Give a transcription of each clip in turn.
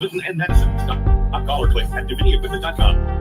and medicine. Call or click at DiviniEquipment.com.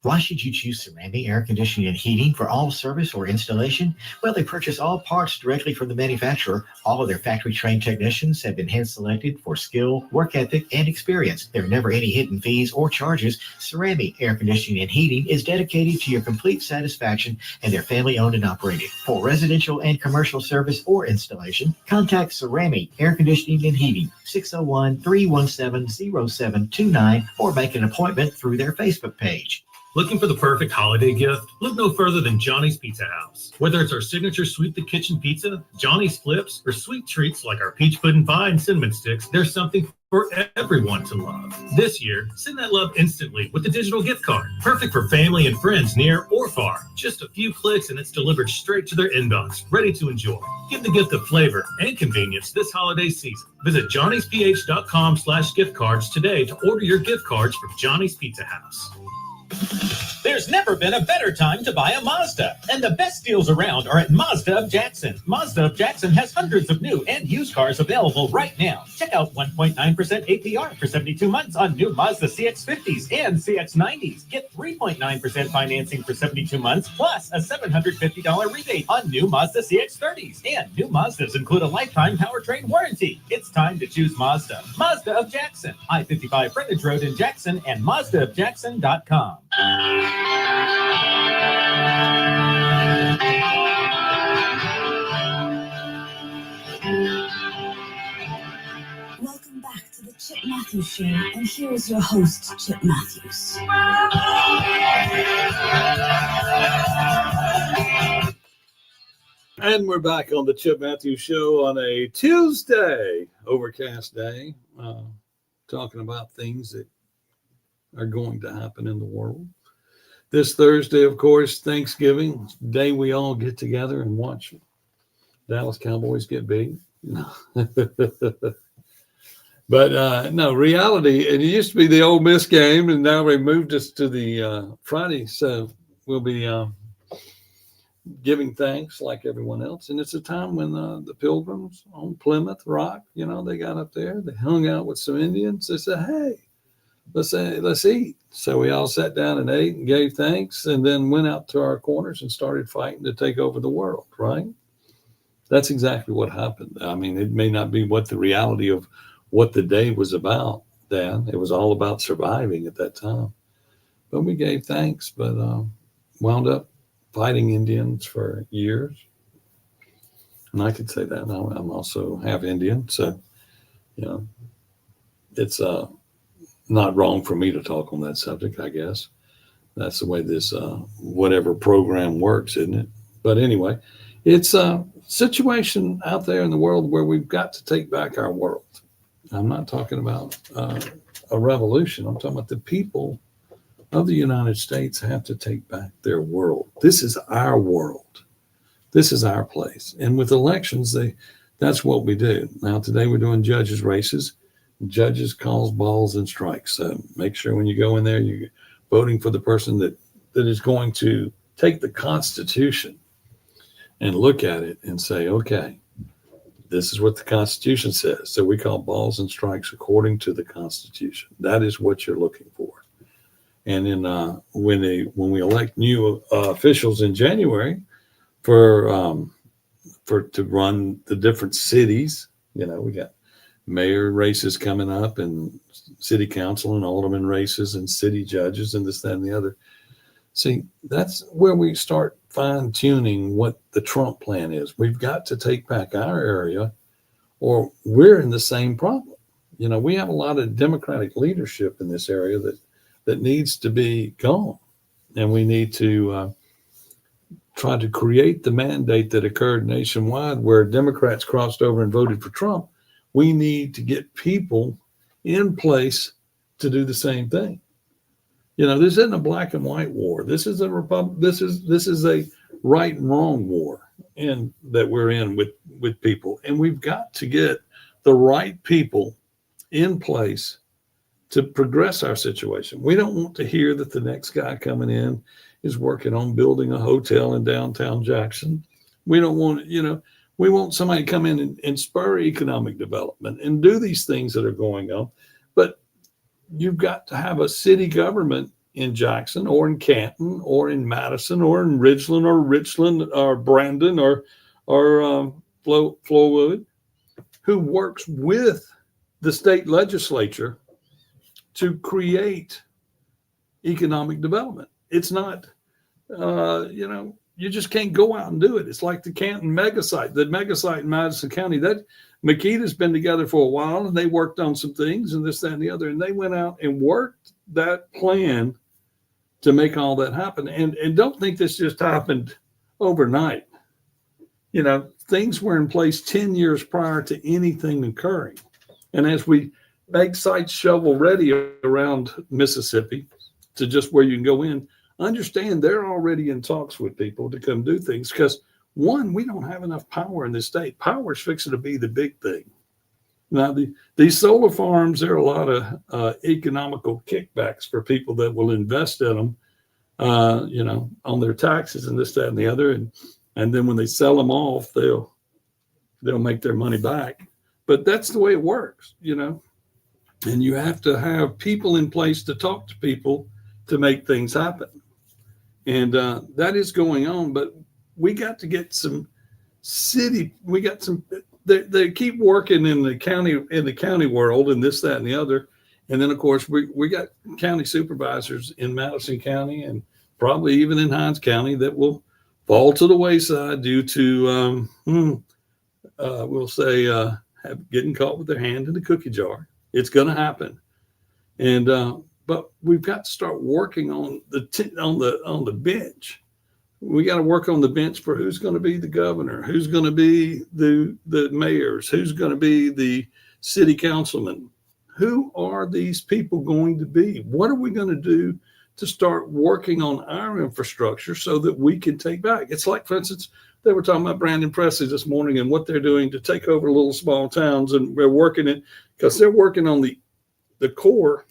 Why should you choose Cerami Air Conditioning and Heating for all service or installation? Well, they purchase all parts directly from the manufacturer. All of their factory-trained technicians have been hand-selected for skill, work ethic, and experience. There are never any hidden fees or charges. Cerami Air Conditioning and Heating is dedicated to your complete satisfaction, and they're family-owned and operated. For residential and commercial service or installation, contact Cerami Air Conditioning and Heating, 601-317-0729, or make an appointment through their Facebook page. Looking for the perfect holiday gift? Look no further than Johnny's Pizza House. Whether it's our signature Sweep the Kitchen pizza, Johnny's Flips, or sweet treats like our peach pudding pie and cinnamon sticks, there's something for everyone to love. This year, send that love instantly with a digital gift card. Perfect for family and friends near or far. Just a few clicks and it's delivered straight to their inbox, ready to enjoy. Give the gift of flavor and convenience this holiday season. Visit johnnysph.com/gift cards today to order your gift cards from Johnny's Pizza House. There's never been a better time to buy a Mazda, and the best deals around are at Mazda of Jackson. Mazda of Jackson has hundreds of new and used cars available right now. Check out 1.9% APR for 72 months on new Mazda CX-50s and CX-90s. Get 3.9% financing for 72 months, plus a $750 rebate on new Mazda CX-30s. And new Mazdas include a lifetime powertrain warranty. It's time to choose Mazda. Mazda of Jackson, I-55 Frontage Road in Jackson, and MazdaofJackson.com. Welcome back to the Chip Matthews Show, and here is your host, Chip Matthews. And we're back on the Chip Matthews Show on a Tuesday, overcast day, talking about things that are going to happen in the world. This Thursday, of course, Thanksgiving, day we all get together and watch Dallas Cowboys get beat. No. But no, reality, it used to be the Ole Miss game, and now they moved us to the Friday. So we'll be giving thanks like everyone else. And it's a time when the Pilgrims on Plymouth Rock, they got up there. They hung out with some Indians. They said, hey, let's eat. So we all sat down and ate and gave thanks, and then went out to our corners and started fighting to take over the world, right? That's exactly what happened. I mean, it may not be what the reality of what the day was about then. It was all about surviving at that time. But we gave thanks, but wound up fighting Indians for years. And I could say that. I'm also half Indian, so, it's not wrong for me to talk on that subject, I guess. That's the way this whatever program works, isn't it? But anyway, it's a situation out there in the world where we've got to take back our world. I'm not talking about a revolution. I'm talking about the people of the United States have to take back their world. This is our world. This is our place. And with elections, that's what we do. Now, today we're doing judges' races. Judges calls balls and strikes. So make sure when you go in there, you're voting for the person that is going to take the Constitution and look at it and say, okay, this is what the Constitution says. So we call balls and strikes according to the Constitution. That is what you're looking for. And then when we elect new officials in January to run the different cities, we got mayor races coming up and city council and alderman races and city judges and this, that, and the other. See, that's where we start fine-tuning what the Trump plan is. We've got to take back our area or we're in the same problem. We have a lot of Democratic leadership in this area that needs to be gone. And we need to try to create the mandate that occurred nationwide where Democrats crossed over and voted for Trump. We need to get people in place to do the same thing. You know, this isn't a black and white war. This is a this is a right and wrong war in that we're in with people. And we've got to get the right people in place to progress our situation. We don't want to hear that the next guy coming in is working on building a hotel in downtown Jackson. We don't want, you know, we want somebody to come in and spur economic development and do these things that are going on. But you've got to have a city government in Jackson or in Canton or in Madison or in Ridgeland or Richland or Brandon or Flowood, who works with the state legislature to create economic development. It's not, you know, you just can't go out and do it. It's like the Canton megasite, the megasite in Madison County. That Makita's been together for a while, and they worked on some things and this, that, and the other, and they went out and worked that plan to make all that happen. And don't think this just happened overnight. You know, things were in place 10 years prior to anything occurring. And as we make sites shovel ready around Mississippi to just where you can go in, understand they're already in talks with people to come do things because, one, we don't have enough power in this state. Power is fixing to be the big thing. Now, these solar farms, there are a lot of economical kickbacks for people that will invest in them, you know, on their taxes and this, that, and the other. And then when they sell them off, they'll make their money back. But that's the way it works, you know. And you have to have people in place to talk to people to make things happen. And that is going on. But we got to get some they keep working in the county world and this, that, and the other. And then, of course, we got county supervisors in Madison County and probably even in Hinds County that will fall to the wayside due to, we'll say, getting caught with their hand in the cookie jar. It's going to happen. And but we've got to start working on the bench. We got to work on the bench for who's going to be the governor, who's going to be the mayors, who's going to be the city councilman. Who are these people going to be? What are we going to do to start working on our infrastructure so that we can take back? It's like, for instance, they were talking about Brandon Presley this morning and what they're doing to take over little small towns, and they're working it because they're working on the core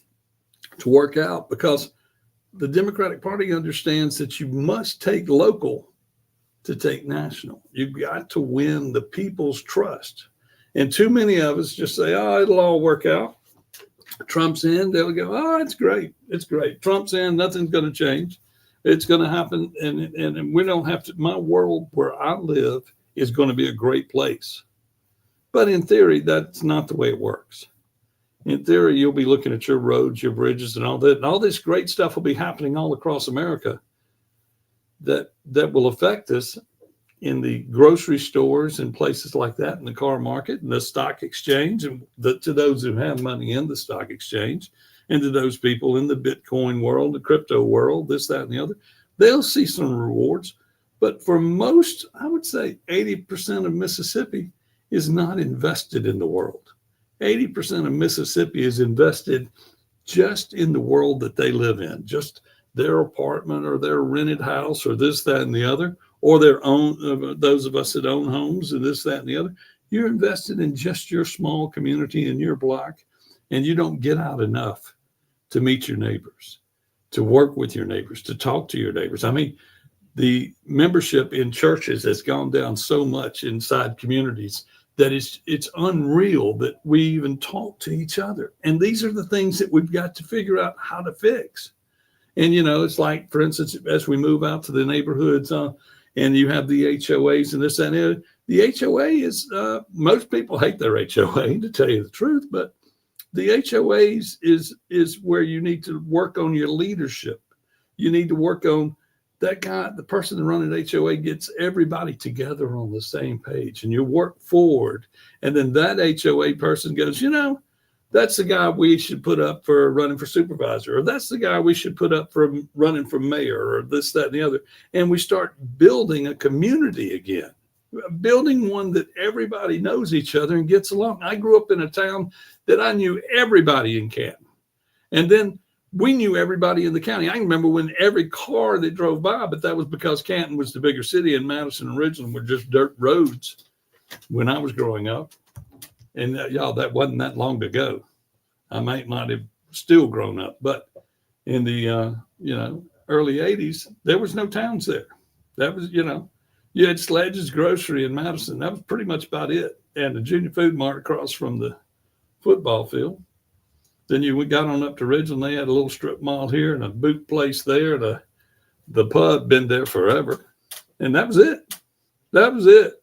to work out, because the Democratic Party understands that you must take local to take national. You've got to win the people's trust. And too many of us just say, oh, it'll all work out. Trump's in, they'll go, oh, it's great. It's great. Trump's in, nothing's going to change. It's going to happen. And we don't have to, my world where I live is going to be a great place. But in theory, that's not the way it works. In theory, you'll be looking at your roads, your bridges, and all that. And all this great stuff will be happening all across America that will affect us in the grocery stores and places like that, in the car market and the stock exchange, and to those who have money in the stock exchange, and to those people in the Bitcoin world, the crypto world, this, that, and the other. They'll see some rewards. But for most, I would say 80% of Mississippi is not invested in the world. 80% of Mississippi is invested just in the world that they live in, just their apartment or their rented house or this, that, and the other, or their own, those of us that own homes and this, that, and the other. You're invested in just your small community in your block, and you don't get out enough to meet your neighbors, to work with your neighbors, to talk to your neighbors. I mean, the membership in churches has gone down so much inside communities that it's unreal that we even talk to each other. And these are the things that we've got to figure out how to fix. And, you know, it's like, for instance, as we move out to the neighborhoods and you have the HOAs and this and that, the HOA is, most people hate their HOA, to tell you the truth, but the HOAs is where you need to work on your leadership. You need to work on that guy, the person running HOA gets everybody together on the same page, and you work forward. And then that HOA person goes, you know, that's the guy we should put up for running for supervisor, or that's the guy we should put up for running for mayor, or this, that, and the other. And we start building a community again, building one that everybody knows each other and gets along. I grew up in a town that I knew everybody in Canton. And then we knew everybody in the county. I can remember when every car that drove by, but that was because Canton was the bigger city and Madison and Ridgeland were just dirt roads when I was growing up. And y'all, that wasn't that long ago. I might have still grown up, but in the early 80s, there was no towns there. That was, you had Sledge's Grocery in Madison. That was pretty much about it. And the Junior Food Mart across from the football field. Then we got on up to Ridgeland. They had a little strip mall here and a boot place there. The pub been there forever. And that was it. That was it.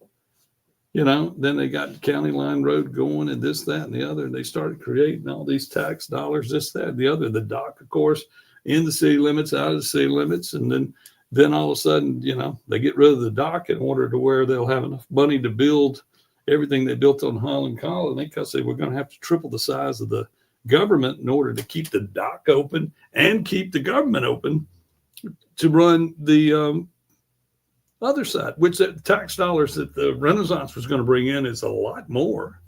Then they got County Line Road going and this, that, and the other. And they started creating all these tax dollars, this, that, and the other. The dock, of course, in the city limits, out of the city limits. And then all of a sudden, they get rid of the dock in order to where they'll have enough money to build everything they built on Holland Colony, because they were going to have to triple the size of the government in order to keep the dock open and keep the government open to run the other side, which the tax dollars that the Renaissance was going to bring in is a lot more.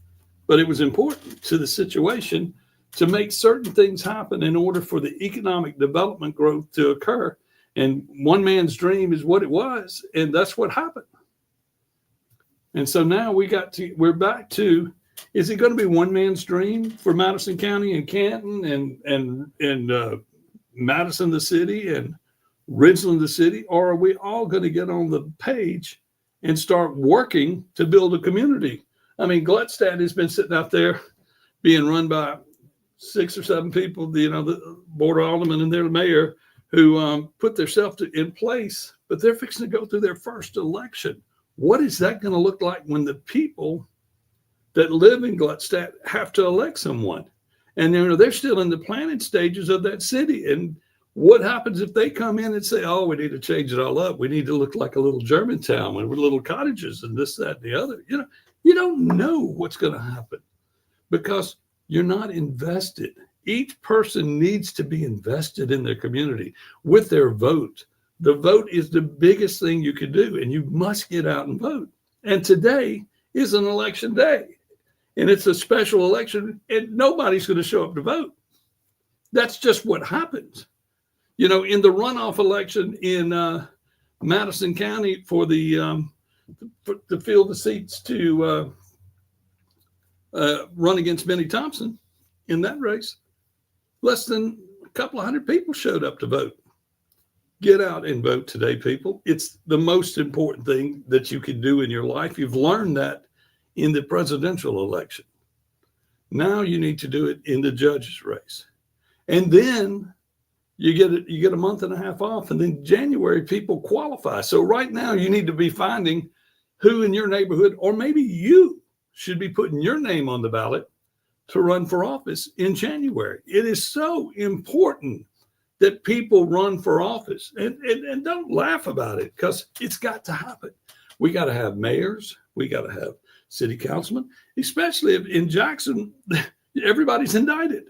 But it was important to the situation to make certain things happen in order for the economic development growth to occur. And one man's dream is what it was, and that's what happened. And so now we're back to, is it going to be one man's dream for Madison County and Canton and Madison the city and Ridgeland the city, or are we all going to get on the page and start working to build a community? I mean, Gluckstadt has been sitting out there being run by 6 or 7 people, the board of aldermen and their mayor, who put themselves in place, but they're fixing to go through their first election. What is that going to look like when the people that live in Gluckstadt have to elect someone? And they're still in the planning stages of that city. And what happens if they come in and say, oh, we need to change it all up. We need to look like a little Germantown with little cottages and this, that, and the other. You don't know what's going to happen because you're not invested. Each person needs to be invested in their community with their vote. The vote is the biggest thing you can do, and you must get out and vote. And today is an election day, and it's a special election, and nobody's going to show up to vote. That's just what happens. In the runoff election in Madison County for to fill the seats to run against Benny Thompson in that race, less than a couple of hundred people showed up to vote. Get out and vote today, people. It's the most important thing that you can do in your life. You've learned that in the presidential election. Now you need to do it in the judge's race. And then you get a month and a half off, and then January people qualify. So right now you need to be finding who in your neighborhood, or maybe you should be putting your name on the ballot to run for office in January. It is so important that people run for office, and don't laugh about it, because it's got to happen. We got to have mayors. We got to have city councilmen, especially if in Jackson, everybody's indicted,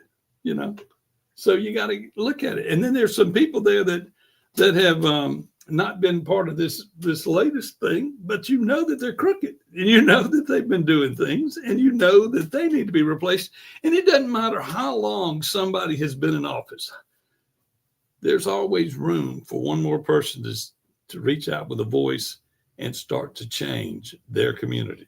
So you got to look at it. And then there's some people there that have not been part of this latest thing, but that they're crooked, and that they've been doing things, and that they need to be replaced. And it doesn't matter how long somebody has been in office. There's always room for one more person to reach out with a voice and start to change their community.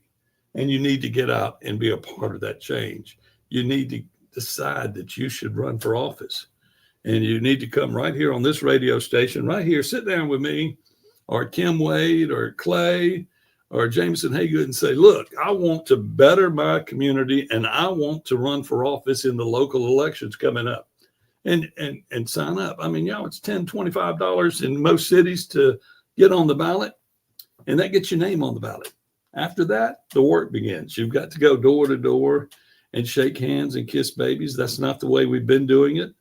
And you need to get out and be a part of that change. You need to decide that you should run for office. And you need to come right here on this radio station, right here, sit down with me, or Kim Wade, or Clay, or Jameson Haygood, and say, look, I want to better my community, and I want to run for office in the local elections coming up. And sign up. I mean, it's $10, $25 in most cities to get on the ballot, and that gets your name on the ballot. After that, the work begins. You've got to go door to door and shake hands and kiss babies. That's not the way we've been doing it,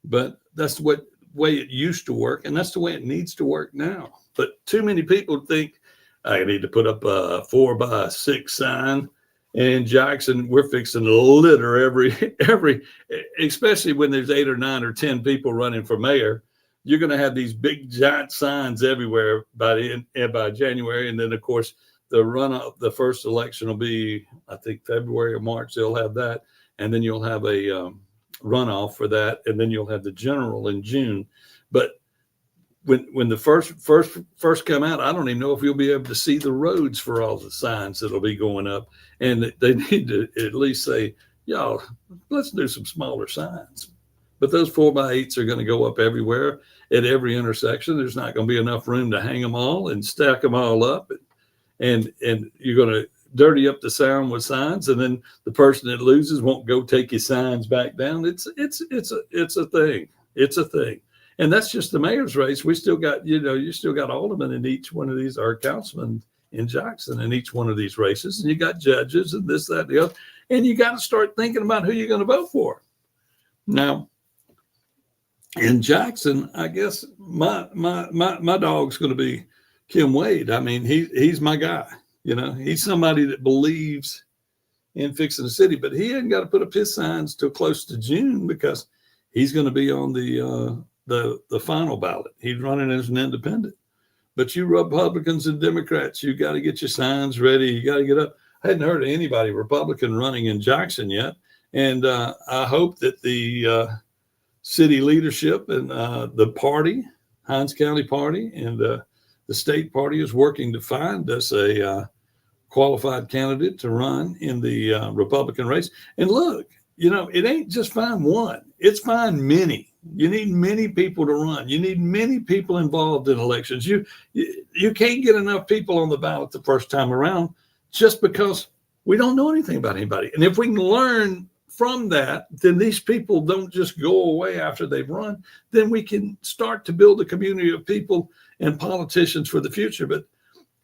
but that's the way it used to work, and that's the way it needs to work now. But too many people think, I need to put up a 4x6 sign. In Jackson, we're fixing to litter every, especially when there's 8 or 9 or 10 people running for mayor. You're going to have these big giant signs everywhere by January. And then, of course, the first election will be, I think, February or March. They'll have that. And then you'll have a runoff for that, and then you'll have the general in June. But when the first come out, I don't even know if you'll be able to see the roads for all the signs that'll be going up. And they need to at least say, y'all, let's do some smaller signs. But those 4x8s are going to go up everywhere at every intersection. There's not going to be enough room to hang them all and stack them all up. And you're going to dirty up the sound with signs, and then the person that loses won't go take his signs back down. It's a thing. It's a thing. And that's just the mayor's race. We still got, you still got aldermen in each one of these, or councilmen in Jackson in each one of these races. And you got judges and this, that, and the other. And you got to start thinking about who you're going to vote for. Now, in Jackson, I guess my dog's going to be Kim Wade. I mean, he's my guy. He's somebody that believes in fixing the city, but he hadn't got to put up his signs till close to June because he's going to be on the final ballot. He's running as an independent. But you Republicans and Democrats, you got to get your signs ready. You got to get up. I hadn't heard of anybody Republican running in Jackson yet. And I hope that the city leadership and the party, Hinds County Party, and the state party is working to find us a qualified candidate to run in the Republican race. And look, it ain't just find one. It's find many. You need many people to run. You need many people involved in elections. You can't get enough people on the ballot the first time around just because we don't know anything about anybody. And if we can learn from that, then these people don't just go away after they've run. Then we can start to build a community of people and politicians for the future. But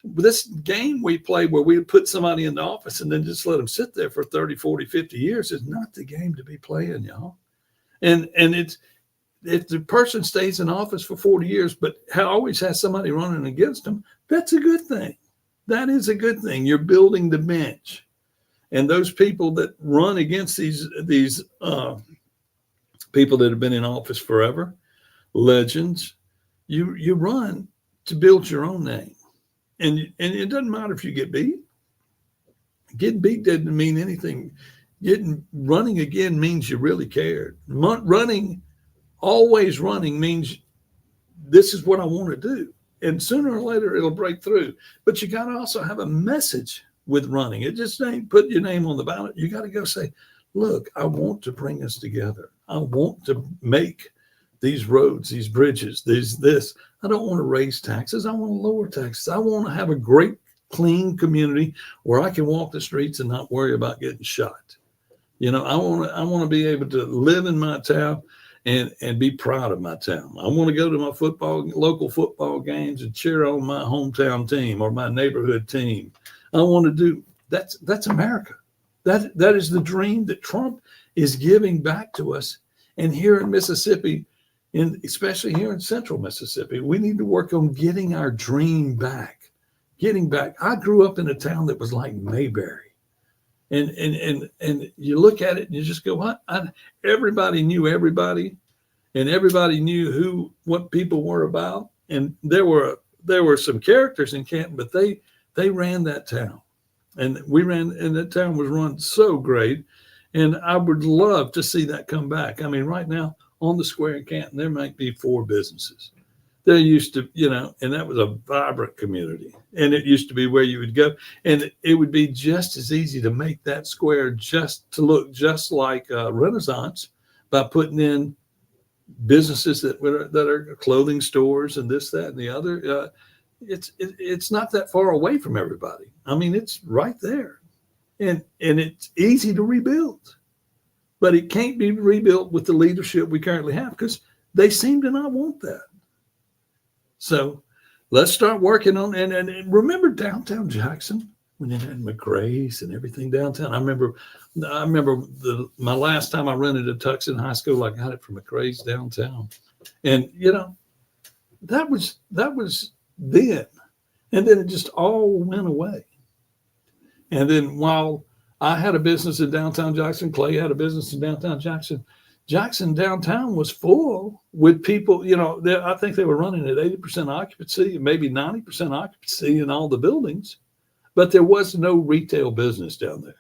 this game we play where we put somebody in the office and then just let them sit there for 30, 40, 50 years is not the game to be playing, y'all. And it's, if the person stays in office for 40 years, but always has somebody running against them, that's a good thing. That is a good thing. You're building the bench. And those people that run against these people that have been in office forever, legends, you run to build your own name. And it doesn't matter if you get beat. Getting beat doesn't mean anything. Running again means you really cared. Always running means this is what I want to do. And sooner or later it'll break through. But you got to also have a message with running. It just ain't put your name on the ballot. You got to go say, look, I want to bring us together. I want to make these roads, these bridges, this. I don't want to raise taxes. I want to lower taxes. I want to have a great, clean community where I can walk the streets and not worry about getting shot. I want to be able to live in my town and be proud of my town. I want to go to my local football games and cheer on my hometown team or my neighborhood team. I want to do that's America. That is the dream that Trump is giving back to us. And here in Mississippi, especially here in central Mississippi, we need to work on getting our dream back. I grew up in a town that was like Mayberry. And you look at it and you just go, what? Everybody knew everybody, and everybody knew what people were about. And there were some characters in Canton, but they ran that town, and that town was run so great. And I would love to see that come back. I mean, right now on the square in Canton, there might be 4 businesses. There used to, and that was a vibrant community. And it used to be where you would go. And it would be just as easy to make that square just to look just like Renaissance by putting in businesses that are clothing stores and this, that, and the other. It's not that far away from everybody. I mean, it's right there. And it's easy to rebuild. But it can't be rebuilt with the leadership we currently have because they seem to not want that. So let's start working on, and remember downtown Jackson when it had McRae's and everything downtown. I remember my last time I rented a tux in high school, I got it from McRae's downtown. And, that was then. And then it just all went away. And then while I had a business in downtown Jackson, Clay had a business in downtown Jackson, Jackson downtown was full with people, I think they were running at 80% occupancy, maybe 90% occupancy in all the buildings, but there was no retail business down there.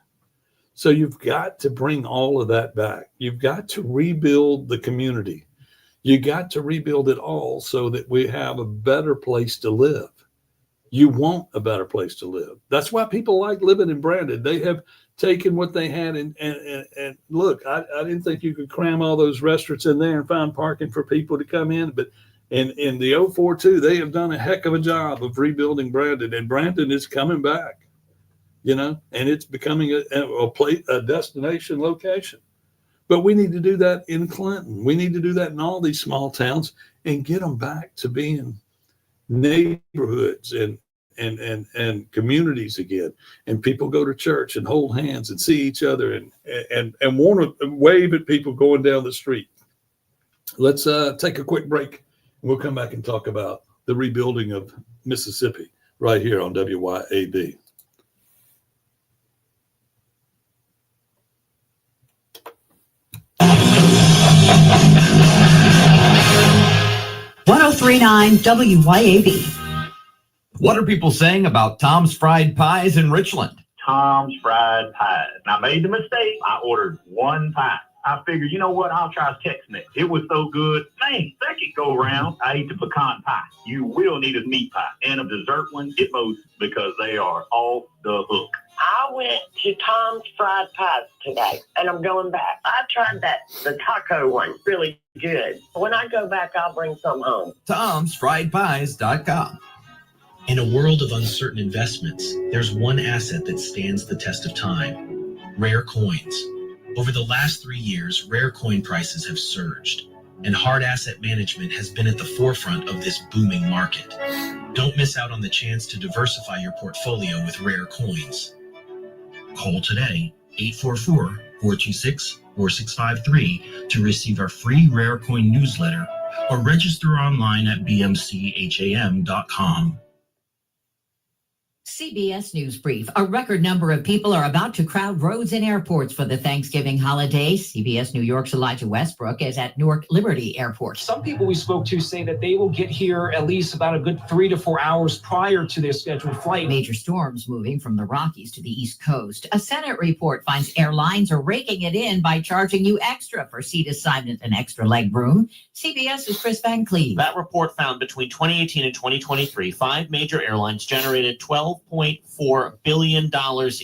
So you've got to bring all of that back. You've got to rebuild the community. You got to rebuild it all so that we have a better place to live. You want a better place to live. That's why people like living in Brandon. They have taken what they had and look, I didn't think you could cram all those restaurants in there and find parking for people to come in. But in the 042, they have done a heck of a job of rebuilding Brandon, and Brandon is coming back. And it's becoming a destination location. But we need to do that in Clinton. We need to do that in all these small towns and get them back to being neighborhoods and communities again. And people go to church and hold hands and see each other and want to wave at people going down the street. Let's take a quick break. We'll come back and talk about the rebuilding of Mississippi right here on WYAB. .1039 WYAB. What are people saying about Tom's Fried Pies in Richland? Tom's Fried Pies. And I made the mistake. I ordered one pie. I figured, you know what? I'll try Tex-Mex. It was so good. Man, second go round, I ate the pecan pie. You will need a meat pie and a dessert one at most because they are off the hook. I went to Tom's Fried Pies today, and I'm going back. I tried the taco one, really good. When I go back, I'll bring some home. Tom'sFriedPies.com. In a world of uncertain investments, there's one asset that stands the test of time: rare coins. Over the last 3 years, rare coin prices have surged, and Hard Asset Management has been at the forefront of this booming market. Don't miss out on the chance to diversify your portfolio with rare coins. Call today, 844-426-4653 to receive our free rare coin newsletter, or register online at bmcham.com. CBS News Brief. A record number of people are about to crowd roads and airports for the Thanksgiving holiday. CBS New York's Elijah Westbrook is at Newark Liberty Airport. Some people we spoke to say that they will get here at least about a good 3 to 4 hours prior to their scheduled flight. Major storms moving from the Rockies to the East Coast. A Senate report finds airlines are raking it in by charging you extra for seat assignment and extra leg room. CBS's Chris Van Cleve. That report found between 2018 and 2023, 5 major airlines generated $12.4 billion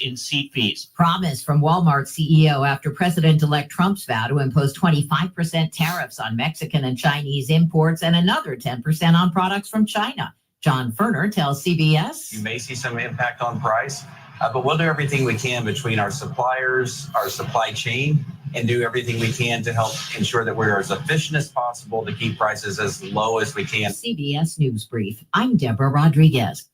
in seat fees. Promise from Walmart CEO after President-elect Trump's vow to impose 25% tariffs on Mexican and Chinese imports and another 10% on products from China. John Ferner tells CBS. You may see some impact on price, but we'll do everything we can between our suppliers, our supply chain, and do everything we can to help ensure that we're as efficient as possible to keep prices as low as we can. CBS News Brief. I'm Deborah Rodriguez.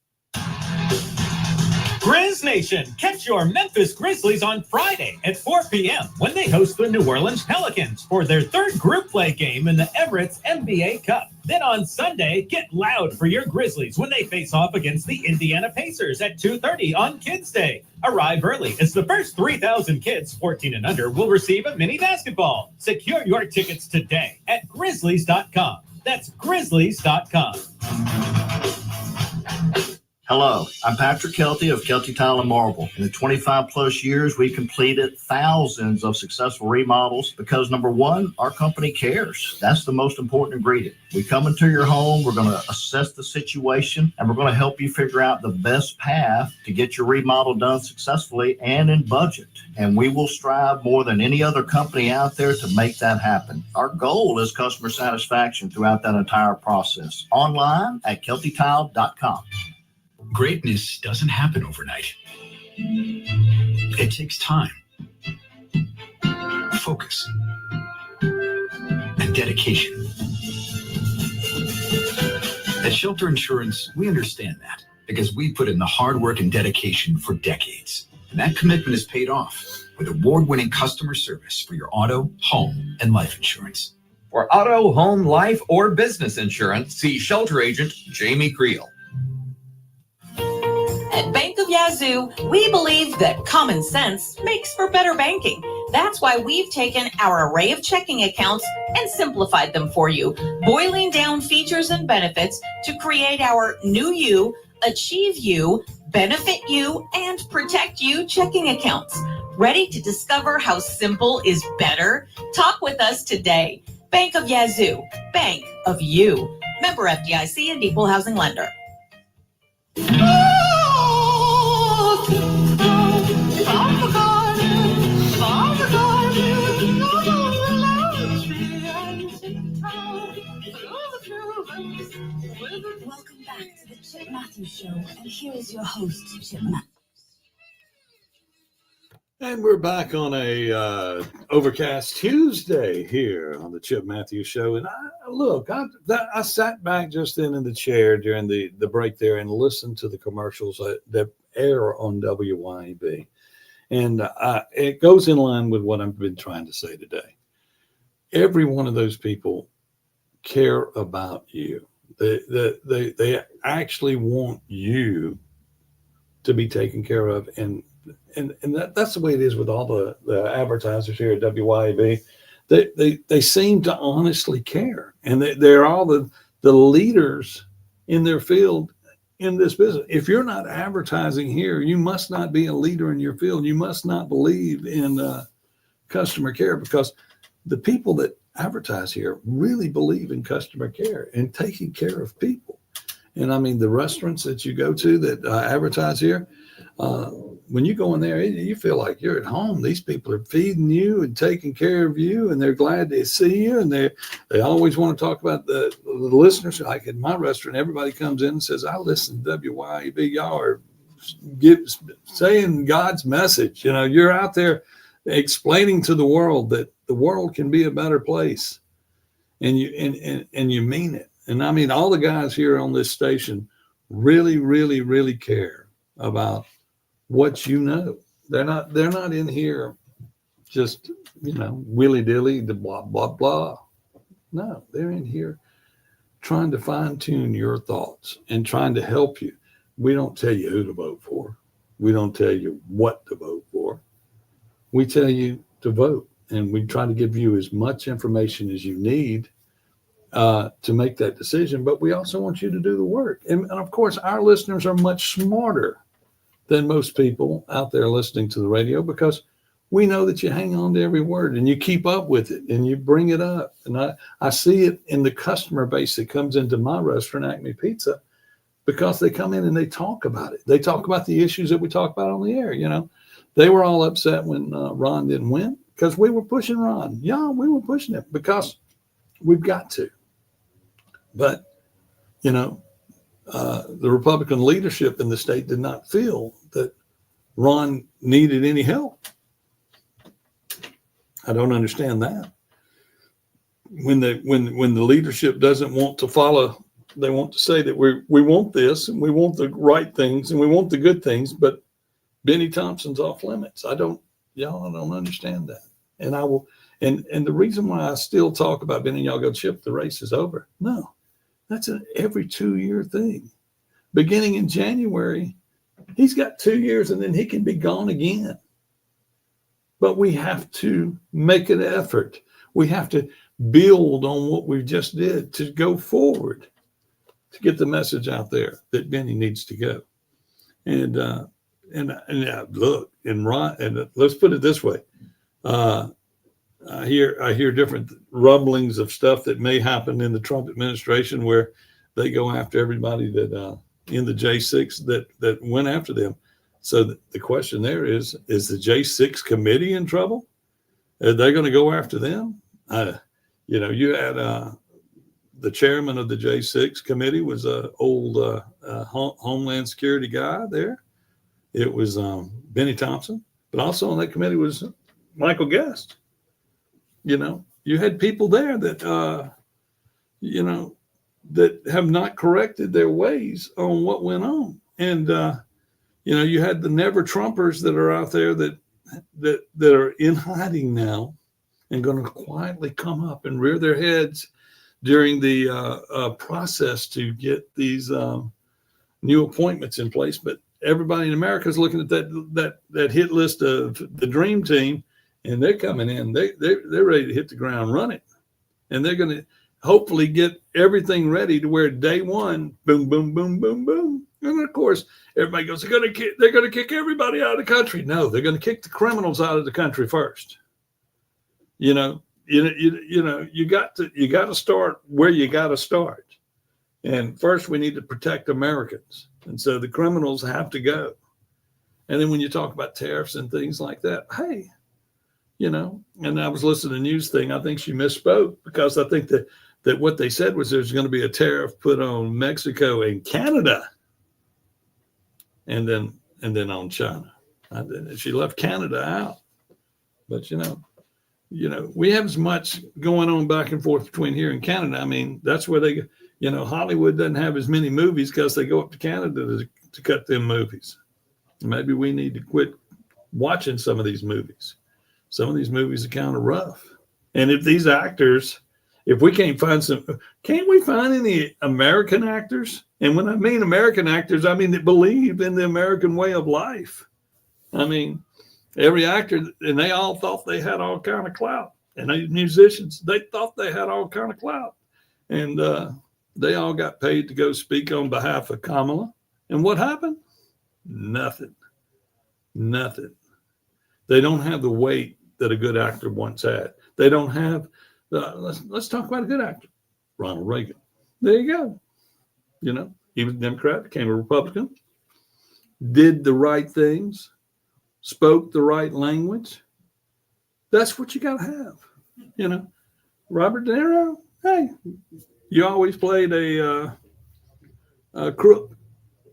Grizz Nation, catch your Memphis Grizzlies on Friday at 4 p.m. when they host the New Orleans Pelicans for their third group play game in the Emirates NBA Cup. Then on Sunday, get loud for your Grizzlies when they face off against the Indiana Pacers at 2:30 on Kids Day. Arrive early as the first 3,000 kids 14 and under will receive a mini basketball. Secure your tickets today at Grizzlies.com. That's Grizzlies.com. Hello, I'm Patrick Kelty of Kelty Tile and Marble. In the 25 plus years, we completed thousands of successful remodels because, number one, our company cares. That's the most important ingredient. We come into your home, we're going to assess the situation, and we're going to help you figure out the best path to get your remodel done successfully and in budget. And we will strive more than any other company out there to make that happen. Our goal is customer satisfaction throughout that entire process. Online at keltytile.com. Greatness doesn't happen overnight. It takes time, focus, and dedication. At Shelter Insurance, we understand that because we put in the hard work and dedication for decades. And that commitment is paid off with award-winning customer service for your auto, home, and life insurance. For auto, home, life, or business insurance, see Shelter Agent Jamie Creel. At Bank of Yazoo, we believe that common sense makes for better banking. That's why we've taken our array of checking accounts and simplified them for you, boiling down features and benefits to create our New You, Achieve You, Benefit You, and Protect You checking accounts. Ready to discover how simple is better? Talk with us today. Bank of Yazoo, bank of you. Member FDIC and equal housing lender. Welcome back to the Chip Matthews Show, and here is your host, Chip Matthews. And we're back on a overcast Tuesday here on the Chip Matthews Show. And I sat back just then in the chair during the break there and listened to the commercials that air on WYAB. And it goes in line with what I've been trying to say today. Every one of those people care about you. They actually want you to be taken care of, and that's the way it is with all the advertisers here at WYAB. They seem to honestly care, and they're all the leaders in their field in this business. If you're not advertising here, you must not be a leader in your field. You must not believe in customer care, because the people that advertise here really believe in customer care and taking care of people. And I mean, the restaurants that you go to that advertise here, when you go in there, you feel like you're at home. These people are feeding you and taking care of you, and they're glad to see you. And they always want to talk about the listeners. Like at my restaurant, everybody comes in and says, I listen to WYAB. Y'all are saying God's message. You know, you're out there explaining to the world that the world can be a better place, and you mean it. And I mean, all the guys here on this station really, really, really care about what you know. They're not in here just, willy-dilly, the blah, blah, blah. No, they're in here trying to fine-tune your thoughts and trying to help you. We don't tell you who to vote for. We don't tell you what to vote for. We tell you to vote, and we try to give you as much information as you need to make that decision. But we also want you to do the work. And of course, our listeners are much smarter than most people out there listening to the radio, because we know that you hang on to every word and you keep up with it and you bring it up. And I see it in the customer base that comes into my restaurant, Acme Pizza, because they come in and they talk about it. They talk about the issues that we talk about on the air. They were all upset when Ron didn't win, because we were pushing Ron. Yeah, we were pushing it because we've got to. But, the Republican leadership in the state did not feel that Ron needed any help. I don't understand that. When the leadership doesn't want to follow, they want to say that we want this and we want the right things and we want the good things, but Benny Thompson's off limits. I don't understand that. And I will, and the reason why I still talk about Benny, y'all go, Chip, the race is over. No, that's an every 2-year thing. Beginning in January, he's got 2 years and then he can be gone again. But we have to make an effort. We have to build on what we just did to go forward, to get the message out there that Benny needs to go. And look, and Ron, and let's put it this way. I hear different rumblings of stuff that may happen in the Trump administration, where they go after everybody that in the J6 that went after them. So the question there is the J6 committee in trouble? Are they going to go after them? You had the chairman of the J6 committee was an old Homeland Security guy there. It was Benny Thompson, but also on that committee was Michael Guest. You had people there that, that have not corrected their ways on what went on. And, you had the never Trumpers that are out there that are in hiding now and going to quietly come up and rear their heads during the process to get these new appointments in place. But everybody in America is looking at that hit list of the dream team, and they're coming in. They're ready to hit the ground running, and they're going to hopefully get everything ready to where day one, boom, boom, boom, boom, boom, And of course, everybody goes, they're going to kick everybody out of the country. No, they're going to kick the criminals out of the country first. You know, you got to start where you got to start. And first, we need to protect Americans. And so the criminals have to go. And then when you talk about tariffs and things like that, hey, you know, and I was listening to the news thing. I think she misspoke, because I think that what they said was there's going to be a tariff put on Mexico and Canada, and then on China. She left Canada out. But you know, we have as much going on back and forth between here and Canada. I mean, that's where they, you know, Hollywood doesn't have as many movies because they go up to Canada to cut them movies. Maybe we need to quit watching some of these movies. Some of these movies are kind of rough. And if these actors, if we can't we find any American actors? And when I mean American actors, I mean that believe in the American way of life. I mean, every actor, and they all thought they had all kind of clout. And these musicians, they thought they had all kind of clout. And they all got paid to go speak on behalf of Kamala. And what happened? Nothing. They don't have the weight that a good actor once had. They don't have, let's talk about a good actor. Ronald Reagan. There you go. You know, he was a Democrat, became a Republican, did the right things, spoke the right language. That's what you got to have. You know, Robert De Niro, hey, you always played a crook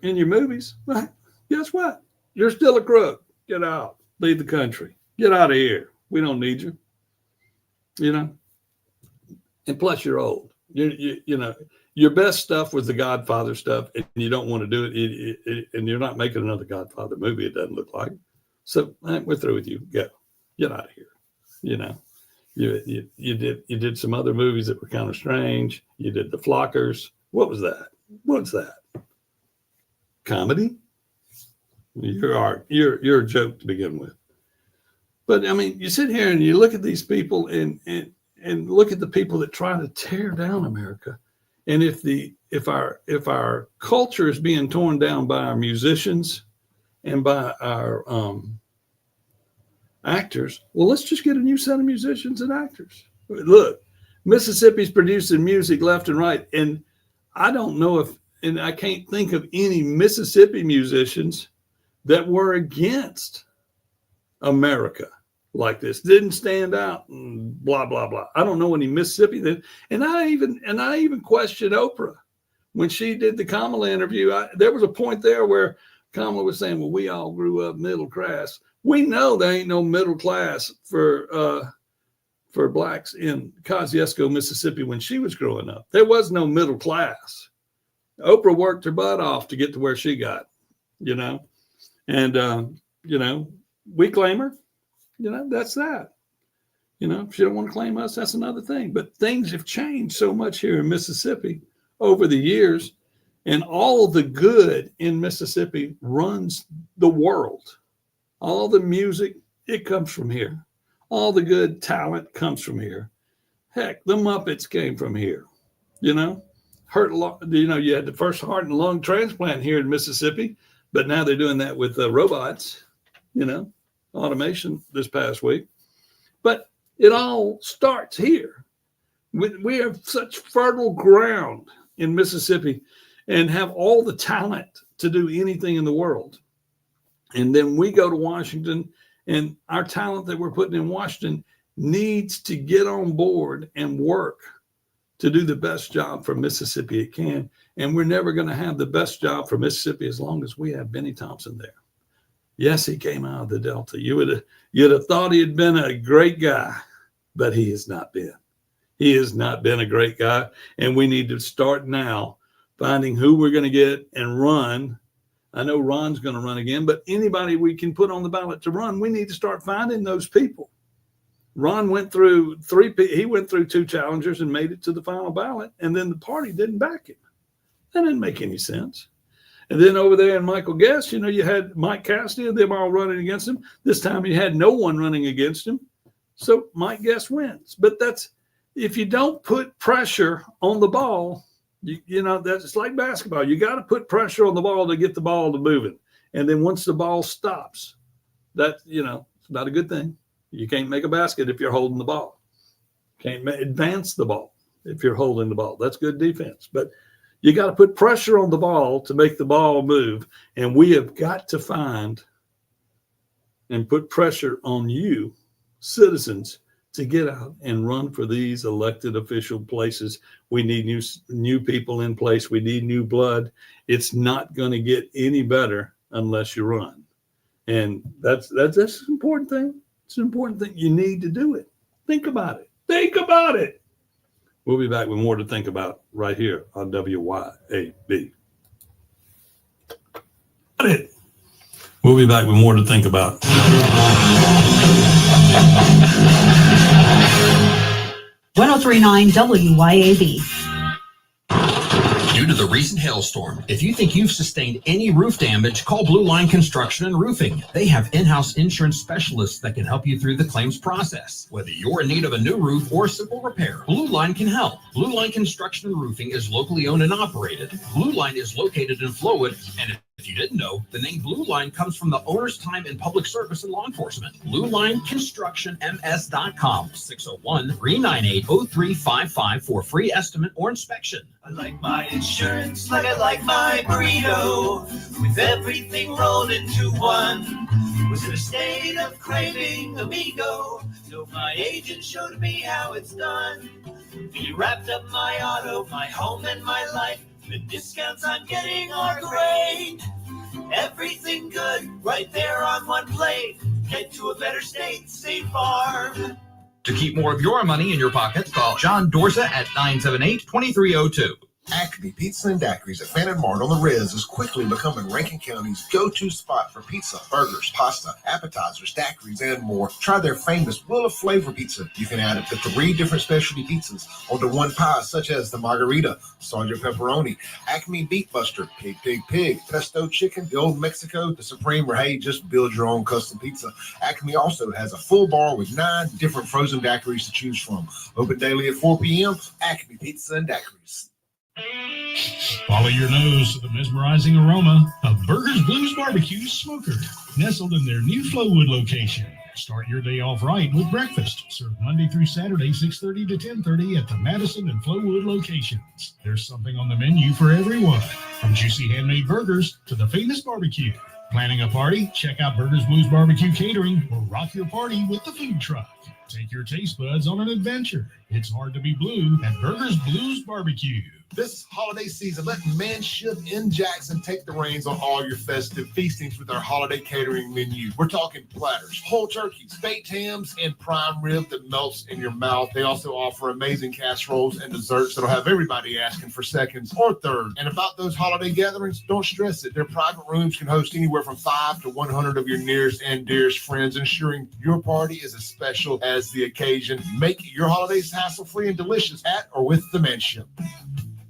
in your movies. Well, guess what? You're still a crook. Get out. Leave the country. Get out of here. We don't need you. You know? And plus, you're old. You know, your best stuff was the Godfather stuff, and you don't want to do it, and you're not making another Godfather movie, it doesn't look like. So we're through with you. Go. Get out of here. You know? You did some other movies that were kind of strange. You did The Flockers. What was that? What's that? Comedy? You're a joke to begin with. But I mean, you sit here and you look at these people and look at the people that try to tear down America. And if our culture is being torn down by our musicians and by our actors, well, let's just get a new set of musicians and actors. Look, Mississippi's producing music left and right. And I don't know and I can't think of any Mississippi musicians that were against America like this, didn't stand out and blah, blah, blah. I don't know any Mississippi that, and I even questioned Oprah when she did the Kamala interview. There was a point there where Kamala was saying, well, we all grew up middle class. We know there ain't no middle class for blacks in Kosciuszko, Mississippi when she was growing up. There was no middle class. Oprah worked her butt off to get to where she got, you know, and, you know, we claim her, you know, that's that. You know, if she don't want to claim us, that's another thing. But things have changed so much here in Mississippi over the years, and all the good in Mississippi runs the world. All the music, it comes from here. All the good talent comes from here. Heck, the Muppets came from here, you know. You had the first heart and lung transplant here in Mississippi, but now they're doing that with robots, you know, automation this past week. But it all starts here. We have such fertile ground in Mississippi and have all the talent to do anything in the world. And then we go to Washington, and our talent that we're putting in Washington needs to get on board and work to do the best job for Mississippi it can. And we're never going to have the best job for Mississippi as long as we have Benny Thompson there. Yes, he came out of the Delta. You'd have thought he had been a great guy, but he has not been. He has not been a great guy. And we need to start now finding who we're going to get and run. I know Ron's going to run again, but anybody we can put on the ballot to run, we need to start finding those people. Ron went through two challengers and made it to the final ballot, and then the party didn't back him. That didn't make any sense. And then over there in Michael Guest, you know, you had Mike Cassidy and them all running against him. This time you had no one running against him. So Mike Guest wins. But that's, if you don't put pressure on the ball, You know, that's like basketball. You got to put pressure on the ball to get the ball to moving. And then once the ball stops, that, you know, it's not a good thing. You can't make a basket if you're holding the ball. Can't advance the ball if you're holding the ball. That's good defense. But you got to put pressure on the ball to make the ball move. And we have got to find and put pressure on you, citizens, to get out and run for these elected official places. We need new people in place. We need new blood. It's not going to get any better unless you run. And that's an important thing. It's an important thing. You need to do it. Think about it. Think about it. We'll be back with more to think about right here on WYAB. We'll be back with more to think about. 1039 WYAB. Due to the recent hailstorm, if you think you've sustained any roof damage, call Blue Line Construction and Roofing. They have in-house insurance specialists that can help you through the claims process. Whether you're in need of a new roof or simple repair, Blue Line can help. Blue Line Construction and Roofing is locally owned and operated. Blue Line is located in Flowood, and if you didn't know, the name Blue Line comes from the owner's time in public service and law enforcement. BlueLineConstructionMS.com, 601-398-0355 for a free estimate or inspection. I like my insurance like I like my burrito, with everything rolled into one. Was in a state of craving amigo, so my agent showed me how it's done. He wrapped up my auto, my home, and my life. The discounts I'm getting are great. Everything good right there on one plate. Get to a better state, State Farm. To keep more of your money in your pocket, call John Dorsa at 978-2302. Acme Pizza and Daiquiris at Fannin Mart on the Riz is quickly becoming Rankin County's go-to spot for pizza, burgers, pasta, appetizers, daiquiris, and more. Try their famous Wheel of Flavor pizza. You can add up to 3 different specialty pizzas onto one pie, such as the Margarita, Sergeant Pepperoni, Acme Beef Buster, Pig, Pesto Chicken, the Old Mexico, the Supreme, or hey, just build your own custom pizza. Acme also has a full bar with 9 different frozen daiquiris to choose from. Open daily at 4 p.m. Acme Pizza and Daiquiris. Follow your nose to the mesmerizing aroma of Burgers Blues Barbecue Smoker, nestled in their new Flowood location. Start your day off right with breakfast, served Monday through Saturday, 6:30 to 10:30 at the Madison and Flowood locations. There's something on the menu for everyone, from juicy handmade burgers to the famous barbecue. Planning a party? Check out Burgers Blues Barbecue Catering or rock your party with the food truck. Take your taste buds on an adventure. It's hard to be blue at Burgers Blues Barbecue. This holiday season, let Manship in Jackson take the reins on all your festive feastings with our holiday catering menu. We're talking platters, whole turkeys, baked hams, and prime rib that melts in your mouth. They also offer amazing casseroles and desserts that'll have everybody asking for seconds or third. And about those holiday gatherings, don't stress it. Their private rooms can host anywhere from 5 to 100 of your nearest and dearest friends, ensuring your party is as special as the occasion. Make your holidays hassle-free and delicious at or with the Manship.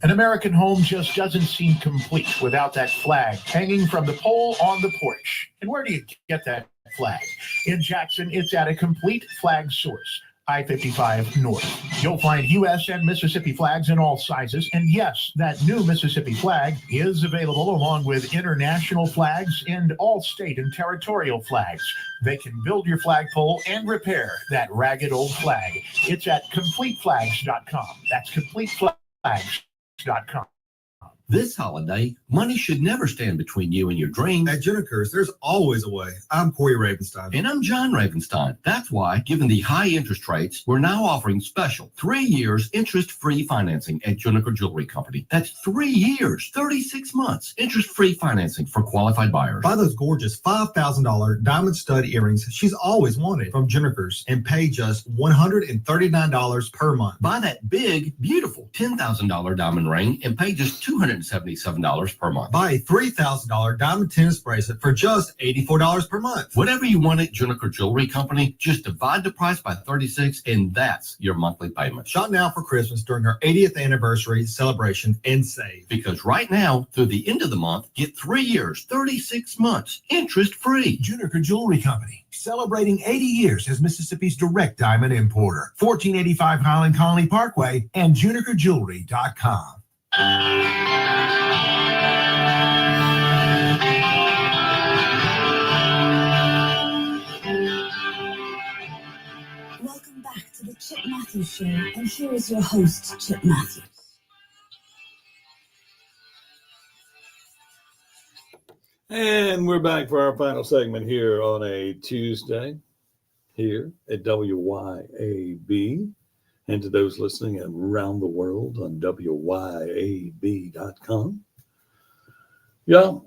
An American home just doesn't seem complete without that flag hanging from the pole on the porch. And where do you get that flag? In Jackson, it's at a Complete Flag Source, I-55 North. You'll find U.S. and Mississippi flags in all sizes. And yes, that new Mississippi flag is available along with international flags and all state and territorial flags. They can build your flagpole and repair that ragged old flag. It's at CompleteFlags.com. That's CompleteFlags.com. This holiday, money should never stand between you and your dreams. At Juniker's, there's always a way. I'm Corey Ravenstein. And I'm John Ravenstein. That's why, given the high interest rates, we're now offering special 3 years interest-free financing at Juniker Jewelry Company. That's 3 years, 36 months, interest-free financing for qualified buyers. Buy those gorgeous $5,000 diamond stud earrings she's always wanted from Juniker's and pay just $139 per month. Buy that big, beautiful $10,000 diamond ring and pay just $277 per month. Buy a $3,000 diamond tennis bracelet for just $84 per month. Whatever you want at Juniker Jewelry Company, just divide the price by 36 and that's your monthly payment. Shop now for Christmas during our 80th anniversary celebration and save. Because right now, through the end of the month, get 3 years, 36 months, interest-free. Juniker Jewelry Company, celebrating 80 years as Mississippi's direct diamond importer. 1485 Highland Colony Parkway and JunikerJewelry.com. Welcome back to the Chip Matthews Show, and here is your host, Chip Matthews. And we're back for our final segment here on a Tuesday here at WYAB. And to those listening around the world on WYAB.com. Yeah,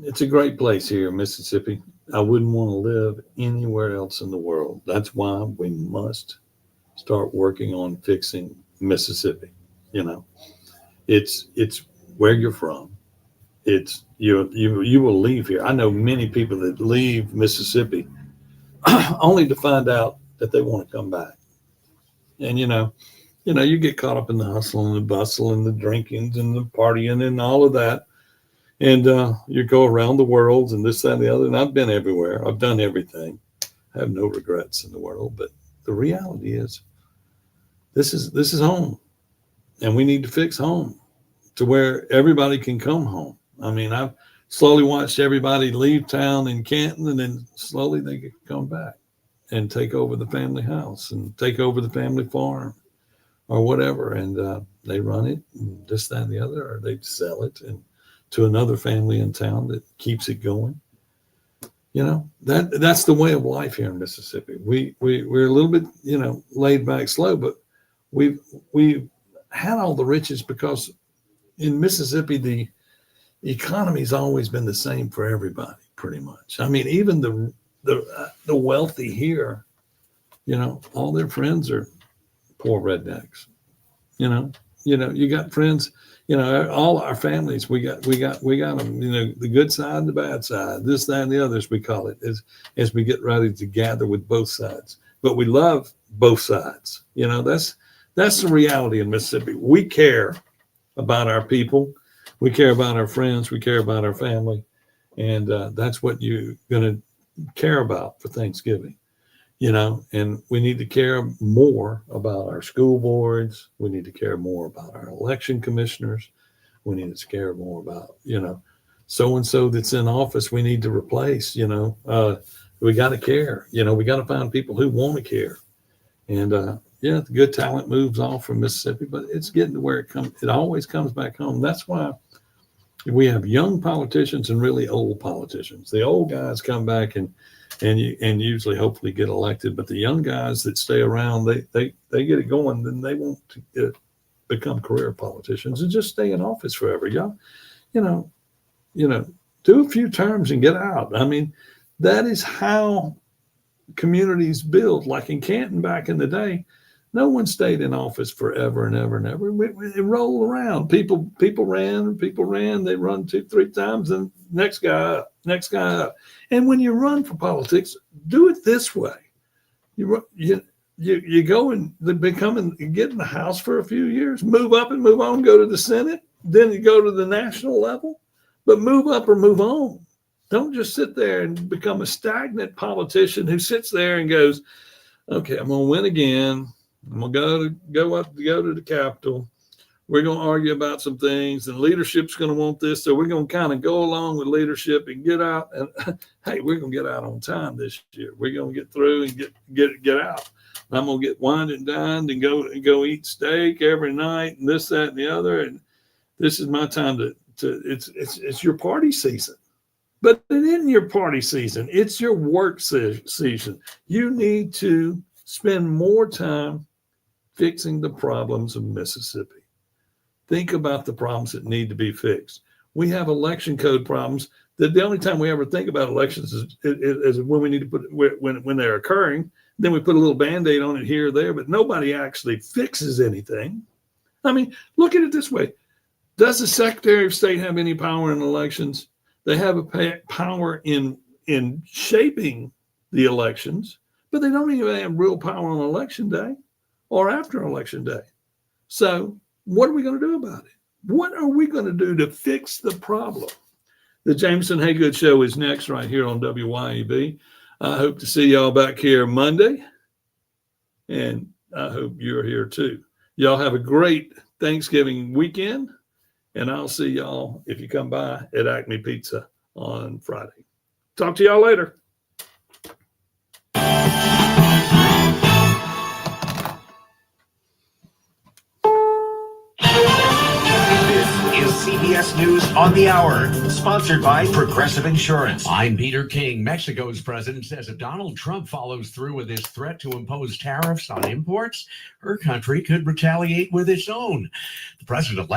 it's a great place here in Mississippi. I wouldn't want to live anywhere else in the world. That's why we must start working on fixing Mississippi. You know, it's where you're from. It's you will leave here. I know many people that leave Mississippi only to find out that they want to come back. And you get caught up in the hustle and the bustle and the drinkings and the partying and all of that. And you go around the world and this, that, and the other. And I've been everywhere. I've done everything. I have no regrets in the world. But the reality is, this is home, and we need to fix home to where everybody can come home. I mean, I've slowly watched everybody leave town in Canton, and then slowly they could come back and take over the family house and take over the family farm or whatever. And they run it, and this, that, and the other, or they sell it and to another family in town that keeps it going. That's the way of life here in Mississippi. We're a little bit, laid back, slow, but we've had all the riches because in Mississippi, the economy's always been the same for everybody, pretty much. I mean, even the wealthy here, all their friends are poor rednecks. You got friends, all our families, we got them, the good side and the bad side, this, that, and the other, as we call it, as we get ready to gather with both sides. But we love both sides. That's the reality in Mississippi. We care about our people. We care about our friends. We care about our family. And that's what you're going to care about for Thanksgiving. And we need to care more about our school boards. We need to care more about our election commissioners. We need to care more about, so-and-so that's in office we need to replace, we got to care, we got to find people who want to care. And the good talent moves off from Mississippi, but it's getting to where it always comes back home. That's why we have young politicians and really old politicians. The old guys come back and usually hopefully get elected, but the young guys that stay around, they get it going, then they won't become career politicians and just stay in office forever. Y'all, do a few terms and get out. I mean, that is how communities build. Like in Canton back in the day, no one stayed in office forever and ever and ever. It rolled around. People ran. They run 2-3 times, and next guy up. And when you run for politics, do it this way. You go and get in the House for a few years, move up and move on, go to the Senate, then you go to the national level, but move up or move on. Don't just sit there and become a stagnant politician who sits there and goes, okay, I'm going to win again. I'm going to go to the Capitol. We're going to argue about some things, and leadership's going to want this. So we're going to kind of go along with leadership and get out. And hey, we're going to get out on time this year. We're going to get through and get out. I'm going to get wined and dined and go eat steak every night and this, that, and the other. And this is my time to it's your party season. But it isn't your party season. It's your work season. You need to spend more time fixing the problems of Mississippi. Think about the problems that need to be fixed. We have election code problems that the only time we ever think about elections is when we need to put when they're occurring. Then we put a little Band-Aid on it here or there, but nobody actually fixes anything. I mean, look at it this way. Does the Secretary of State have any power in elections? They have a power in shaping the elections, but they don't even have real power on election day or after election day. So what are we going to do about it? What are we going to do to fix the problem? The Jameson Haygood Show is next right here on WYAB. I hope to see y'all back here Monday, and I hope you're here too. Y'all have a great Thanksgiving weekend. And I'll see y'all if you come by at Acme Pizza on Friday. Talk to y'all later. Is CBS News on the Hour, sponsored by Progressive Insurance. I'm Peter King. Mexico's president says if Donald Trump follows through with his threat to impose tariffs on imports, her country could retaliate with its own. The president of